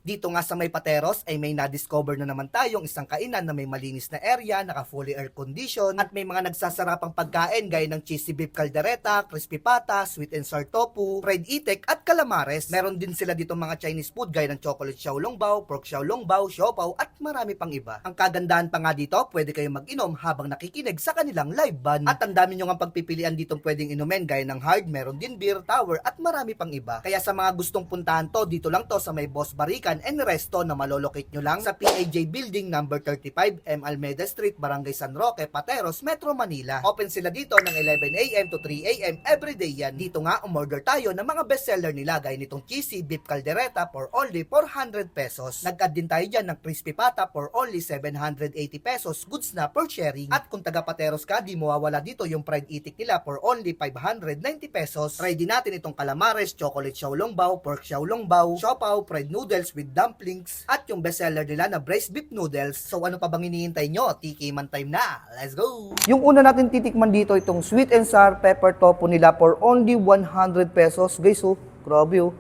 Dito nga sa may Pateros ay may na-discover na naman tayong isang kainan na may malinis na area, naka-fully air condition, at may mga nagsasarapang pagkain gaya ng cheesy beef caldereta, crispy pata, sweet and sour tofu, fried itik, at calamares. Meron din sila dito mga Chinese food gaya ng chocolate xiaolongbao, pork xiaolongbao, siopaw, at marami pang iba. Ang kagandahan pa nga dito, pwede kayong mag-inom habang nakikinig sa kanilang live band. At ang dami nyo nga pagpipilian ditong pwedeng inumin gaya ng hard, meron din beer, tower, at marami pang iba. Kaya sa mga gustong puntahan to, dito lang to sa may Boss Barican and Resto na malolocate nyo lang sa PAJ Building number 35 M. Almeda Street, Barangay San Roque, Pateros, Metro Manila. Open sila dito ng 11 a.m. to 3 a.m. everyday yan. Dito nga umorder tayo ng mga bestseller nila gaya nitong cheesy beef caldereta for only 400 pesos. Nag-add din tayo dyan ng crispy pata for only 780 pesos. Goods na per sharing. At kung taga Pateros ka, di mawawala dito yung fried itik nila for only 590 pesos. Try din natin itong calamares, chocolate xiaolongbao, pork xiaolongbao, siopaw, fried noodles with dumplings, at yung bestseller nila na braised beef noodles. So ano pa bang hinihintay nyo? Tikiman time na! Let's go! Yung una natin titikman dito, itong sweet and sour pepper tofu nila for only 100 pesos. Guys, oh, grabe oh.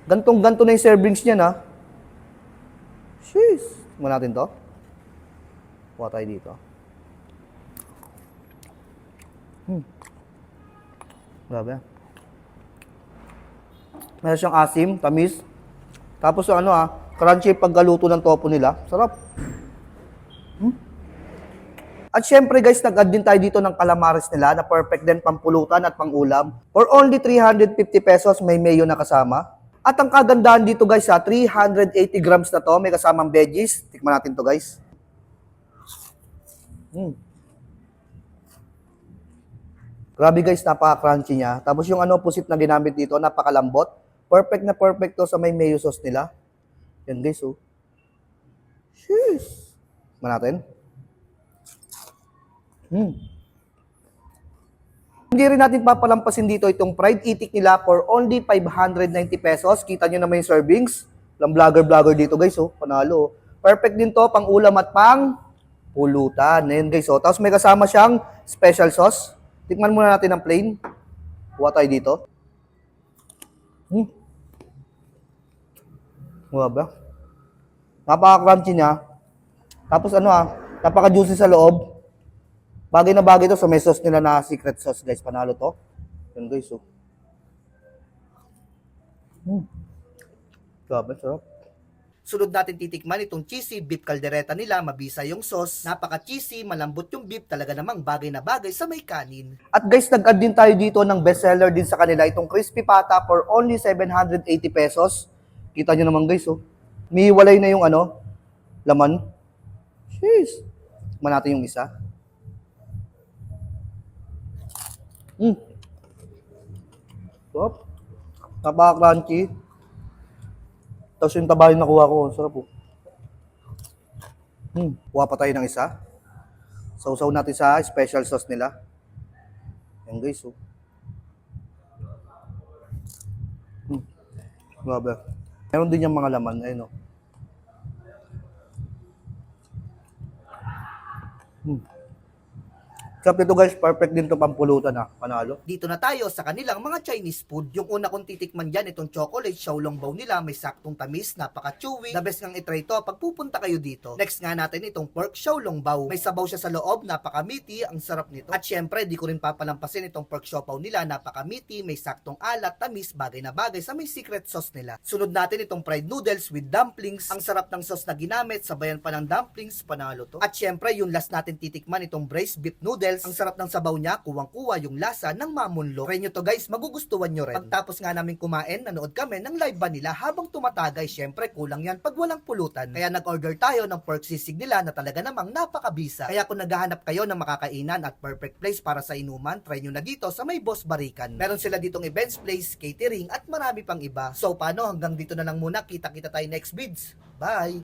Gantong-ganto na yung servings niya na. Sheesh! Tikman natin to. Kuha tayo dito. Grabe. Meron siyang asim, tamis. Tapos ano crunchy paggaluto ng tofu nila. Sarap. At syempre guys, nag-add din tayo dito ng calamares nila na perfect din pampulutan at pangulam. For only 350 pesos, may mayo na kasama. At ang kagandahan dito guys 380 grams na to, may kasamang veggies. Tikman natin to guys. Grabe guys, napaka-crunchy niya. Tapos yung pusit na ginamit dito, napakalambot. Perfect na perfect to sa may mayo sauce nila. Yan guys, oh. Sheesh. Tikman natin. Hindi rin natin papalampasin dito itong fried itik nila for only 590 pesos. Kita nyo naman yung servings. Walang vlogger dito guys, oh. Panalo. Perfect din to, pang ulam at pang pulutan. Ayan guys, oh. Tapos may kasama siyang special sauce. Tikman muna natin ang plain. Kuha tayo dito. Grabe. Napaka-crunchy niya. Tapos napaka-juicy sa loob. Bagay na bagay to sa may sauce nila na secret sauce, guys. Panalo to. Yan guys, oh. Grabe, sarap. Sunod natin titikman itong cheesy beef caldereta nila, mabisa yung sauce, napaka-cheesy, malambot yung beef, talaga namang bagay na bagay sa may kanin. At guys, nag-add din tayo dito ng bestseller din sa kanila, itong crispy pata for only 780 pesos. Kita nyo naman guys, oh. Mihiwalay na yung laman. Jeez. Tikman natin yung isa. Sarap. Napaka-crunchy. Tapos yung taba yung nakuha ko. Sarap po. Kuha pa tayo ng isa. Sausaw natin sa special sauce nila. Yan guys, oh. Grabe. Meron din yung mga laman. Ayun, oh. Sarap nito guys, perfect din to pampulutan panalo. Dito na tayo sa kanilang mga Chinese food. Yung una kong titikman dyan, itong chocolate xiaolongbao nila, may saktong tamis, napaka-chewy. The best ngang itry to pag pupunta kayo dito. Next nga natin itong pork xiaolongbao. May sabaw siya sa loob, napaka-meaty, ang sarap nito. At syempre, di ko rin papalampasin itong pork siopaw nila, napaka-meaty, may saktong alat, tamis, bagay na bagay sa may secret sauce nila. Sunod natin itong fried noodles with dumplings. Ang sarap ng sauce na ginamit, sabayan pa ng dumplings, panalo to. At syempre, yung last natin titikman itong braised beef noodles. Ang sarap ng sabaw niya, kuwang-kuwa yung lasa ng mamunlo. Try nyo to guys, magugustuhan nyo rin. Pagtapos nga namin kumain, nanood kami ng live ba nila habang tumatagay. Syempre, kulang yan pag walang pulutan. Kaya nag-order tayo ng pork sisig nila na talaga namang napakabisa. Kaya kung naghahanap kayo ng makakainan at perfect place para sa inuman, try nyo na dito sa may Boss Barican. Meron sila ditong events place, catering, at marami pang iba. So paano, hanggang dito na lang muna. Kita-kita tayo next vids. Bye!